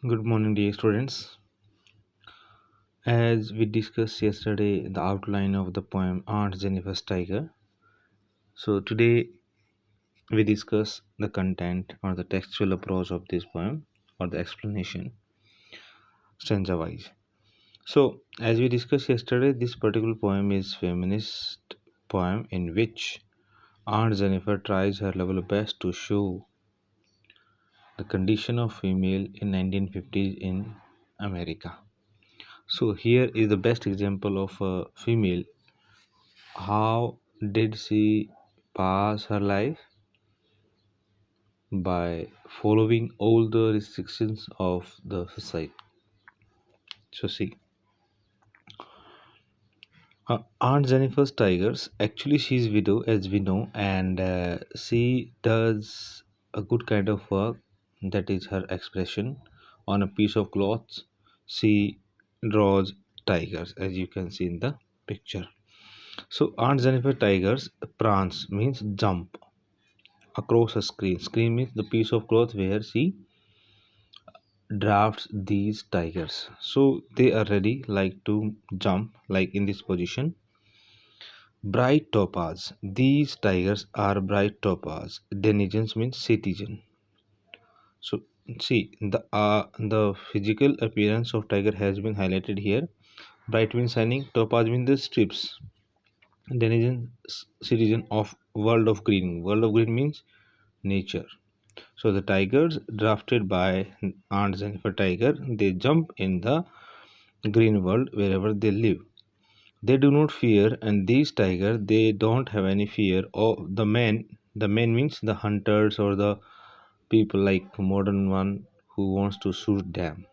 Good morning, dear students. As we discussed yesterday, the outline of the poem Aunt Jennifer's Tiger. So, today we discuss the content or the textual approach of this poem or the explanation stanza wise. So, as we discussed yesterday, this particular poem is feminist poem in which Aunt Jennifer tries her level best to show the condition of female in 1950s in America. So here is the best example of a female. How did she pass her life? By following all the restrictions of the society. So see, Aunt Jennifer's Tigers, actually she's widow as we know, and she does a good kind of work. That is her expression. On a piece of cloth she draws tigers, as you can see in the picture. So Aunt Jennifer Tigers prance means jump across a screen. Screen means the piece of cloth where she drafts these tigers. So they are ready like to jump like in this position. Bright topaz. These tigers are bright topaz. Denizens means citizen. So see the physical appearance of tiger has been highlighted here. Bright means shining. Topaz means the strips. Denizen citizen of world of green. World of green means nature. So the tigers drafted by Aunt Jennifer Tiger, they jump in the green world wherever they live. They do not fear, and these tigers they don't have any fear of the men. The men means the hunters or the people like modern one who wants to shoot them.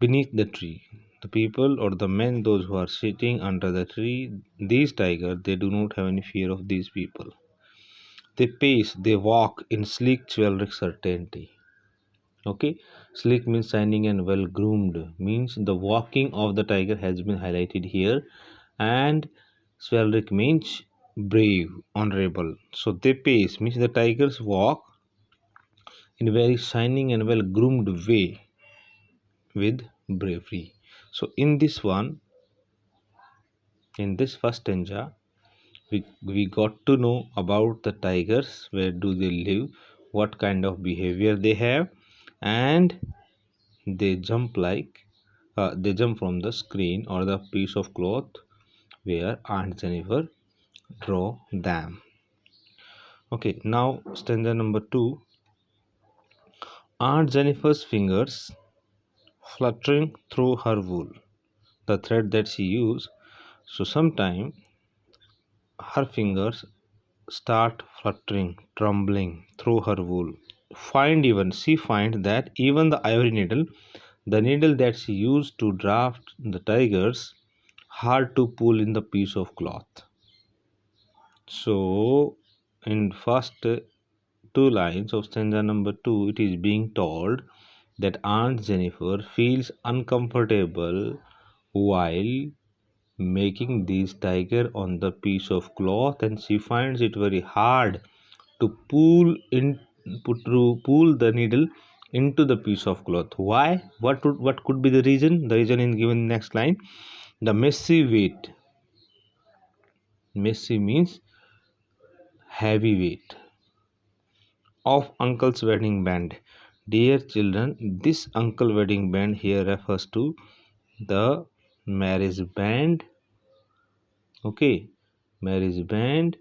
Beneath the tree, the people or the men, those who are sitting under the tree, these tigers they do not have any fear of these people. They pace, they walk in sleek chivalric certainty. Okay, sleek means shining and well groomed, means the walking of the tiger has been highlighted here, and chivalric means brave, honorable. So they pace means the tigers walk in a very shining and well groomed way with bravery. So in this one, in this first stanza, we got to know about the tigers, where do they live, what kind of behavior they have, and they jump like they jump from the screen or the piece of cloth where Aunt Jennifer draw them. Okay, now stanza number 2. Aunt Jennifer's fingers fluttering through her wool, the thread that she used. So sometime her fingers start fluttering, trembling through her wool. She find that even the ivory needle, the needle that she used to draft the tigers, hard to pull in the piece of cloth. So in first two lines of stanza number 2, it is being told that Aunt Jennifer feels uncomfortable while making this tiger on the piece of cloth, and she finds it very hard to pull the needle into the piece of cloth. Why? What could be the reason? The reason is given next line. The messy weight. Messy means heavy weight of uncle's wedding band. Dear children, this uncle wedding band here refers to the marriage band. Okay, marriage band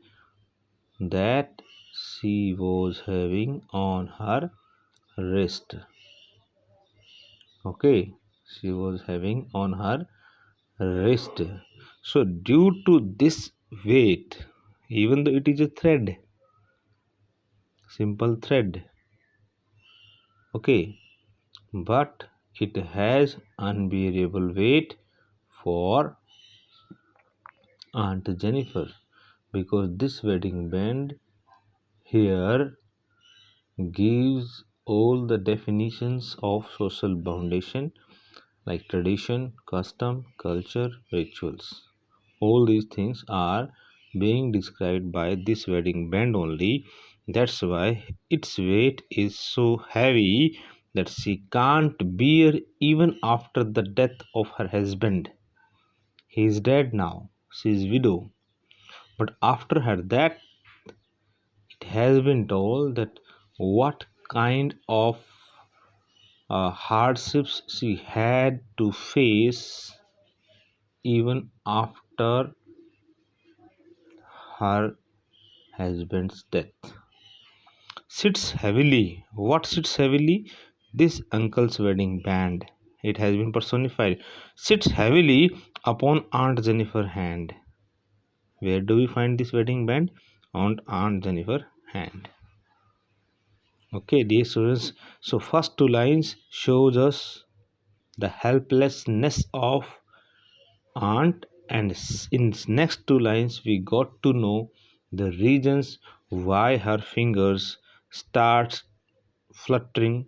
that she was having on her wrist. Okay, she was having on her wrist. So due to this weight, even though it is a thread, simple thread, okay, but it has unbearable weight for Aunt Jennifer, because this wedding band here gives all the definitions of social foundation like tradition, custom, culture, rituals. All these things are being described by this wedding band only. That's why its weight is so heavy that she can't bear even after the death of her husband. He is dead now. She is widow. But after her death, it has been told that what kind of hardships she had to face even after her husband's death. Sits heavily. What sits heavily? This uncle's wedding band. It has been personified. Sits heavily upon Aunt Jennifer's hand. Where do we find this wedding band? On Aunt Jennifer's hand. Okay, dear students. So first two lines shows us the helplessness of aunt, and in next two lines we got to know the reasons why her fingers starts fluttering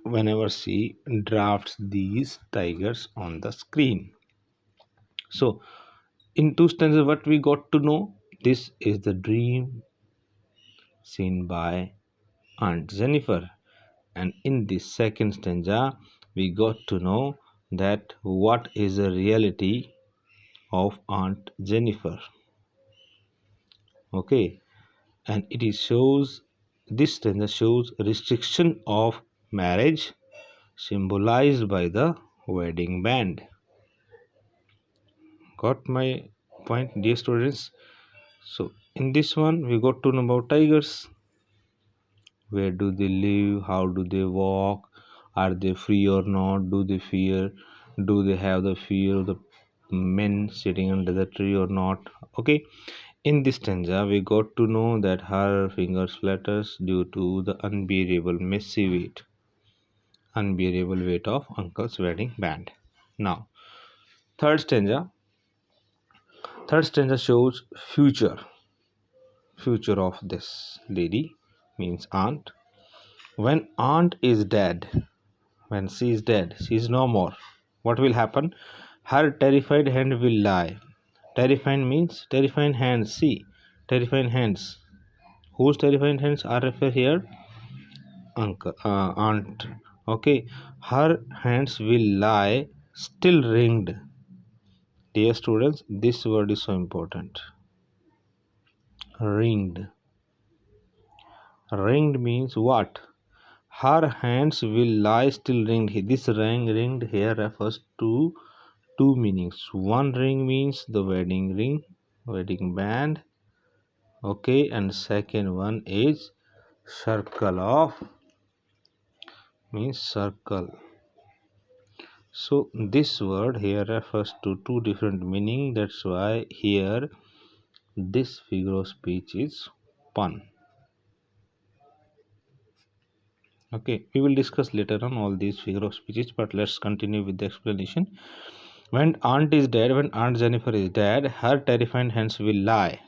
whenever she drafts these tigers on the screen. So in two stanzas what we got to know, this is the dream seen by Aunt Jennifer, and in the second stanza we got to know that what is the reality of Aunt Jennifer. Okay, and it is shows, this stanza shows restriction of marriage symbolized by the wedding band. Got my point, dear students? So in this one we got to know about tigers. Where do they live? How do they walk? Are they free or not? Do they fear? Do they have the fear of the men sitting under the tree or not? Okay, in this stanza we got to know that her fingers flutters due to the unbearable weight of uncle's wedding band. Now third stanza shows future of this lady, means aunt. When aunt is dead, when she is dead, she is no more, what will happen? Her terrified hand will lie. Terrified means terrifying hands. See, terrifying hands. Whose terrifying hands are referred here? Uncle, aunt. Okay, her hands will lie still ringed. Dear students, this word is so important. Ringed. Ringed means what? Her hands will lie still ringed. This ringed here refers to two meanings. One ring means the wedding ring, wedding band. Okay, and second one is circle of, means circle. So this word here refers to two different meaning. That's why here this figure of speech is pun. Okay, we will discuss later on all these figure of speeches, but let's continue with the explanation. When aunt is dead, when Aunt Jennifer is dead, her terrifying hands will lie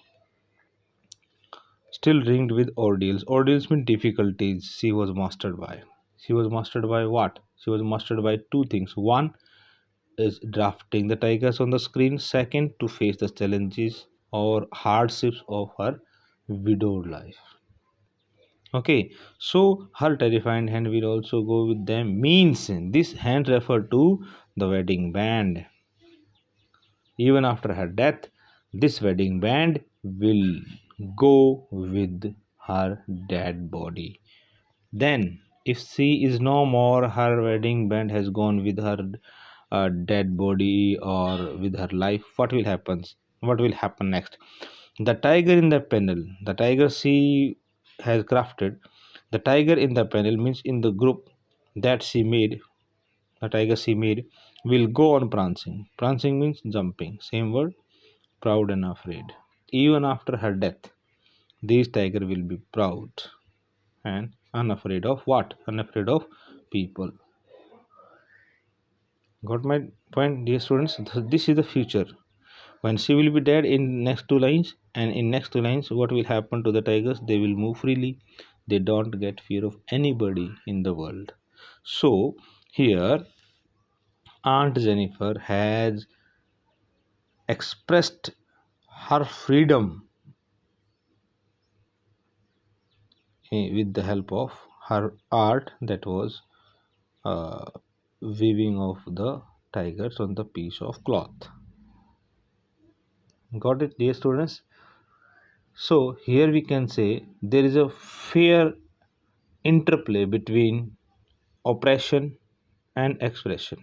still ringed with ordeals. Ordeals mean difficulties she was mastered by. She was mastered by what? She was mastered by two things. One is drafting the tigers on the screen. Second, to face the challenges or hardships of her widowed life. Okay, so her terrifying hand will also go with them. Means this hand refer to the wedding band. Even after her death, this wedding band will go with her dead body. Then, if she is no more, her wedding band has gone with her dead body or with her life. What will happen? What will happen next? The tiger in the panel, the tiger she has crafted, the tiger in the panel means in the group that she made, the tiger she made will go on prancing. Prancing means jumping. Same word, proud and afraid. Even after her death, this tiger will be proud and unafraid of what? Unafraid of people. Got my point, dear students? This is the future. When she will be dead in next two lines, and in next two lines, what will happen to the tigers? They will move freely. They don't get fear of anybody in the world. So here, Aunt Jennifer has expressed her freedom with the help of her art, that was uh, weaving of the tigers on the piece of cloth. Got it, dear students? So here we can say there is a fair interplay between oppression and expression,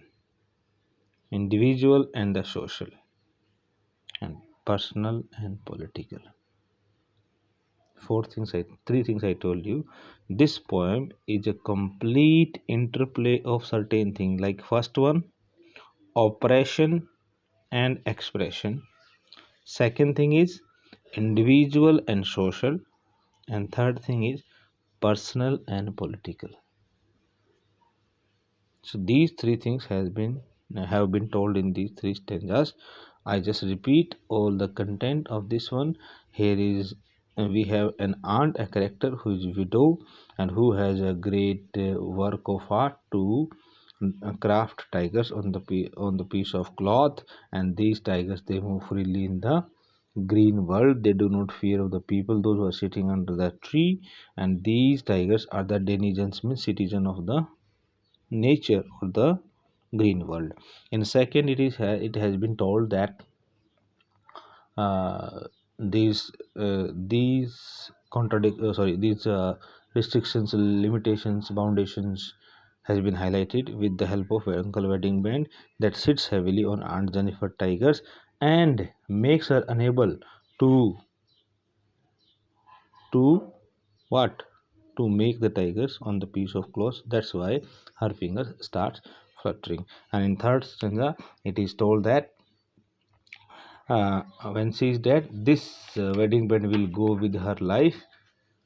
individual and the social, and personal and political. Three things I told you. This poem is a complete interplay of certain things. Like first one, oppression and expression. Second thing is individual and social, and third thing is personal and political. So these three things have been told in these three stanzas. I just repeat all the content of this one. Here is we have an aunt, a character who is widow and who has a great work of art to craft tigers on the piece of cloth, and these tigers they move freely in the green world. They do not fear of the people, those who are sitting under the tree, and these tigers are the denizens, means citizen of the nature or the green world. In second, it has been told that uh, these contradict sorry these restrictions, limitations, foundations has been highlighted with the help of uncle wedding band that sits heavily on aunt Jennifer tigers and makes her unable to to what, to make the tigers on the piece of cloth. That's why her finger starts fluttering. And in third stanza it is told that when she is dead, this wedding band will go with her life.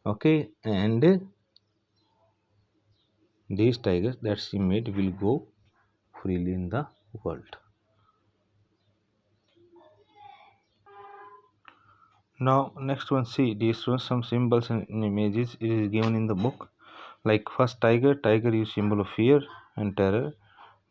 Okay, and these tigers that she made will go freely in the world. Now next one, see these ones, some symbols and images it is given in the book. Like first, tiger is symbol of fear and terror,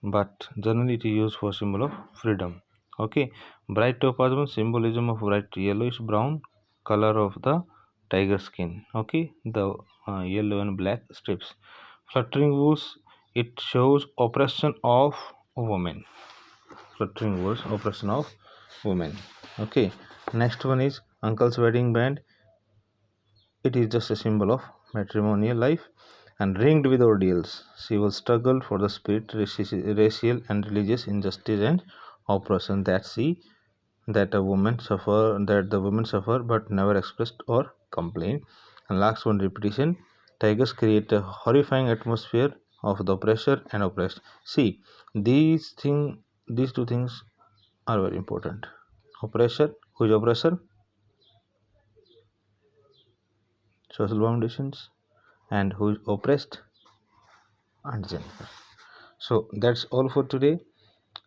but generally it is used for symbol of freedom. Okay, bright topaz, symbolism of bright yellowish brown color of the tiger skin. Okay, the yellow and black strips. Fluttering wings, it shows oppression of women. Fluttering wings, oppression of women. Okay, next one is uncle's wedding band. It is just a symbol of matrimonial life and ringed with ordeals. She will struggle for the spirit, racial and religious injustice and oppression that the women suffer but never expressed or complain. And last one, repetition. Tigers create a horrifying atmosphere of the oppressor and oppressed. See, these two things are very important. Oppressor, who is oppressor? Social foundations. And who is oppressed? Aunt Jennifer. So that's all for today.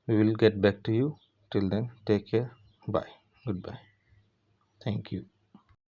We will get back to you. Till then, take care. Bye. Goodbye. Thank you.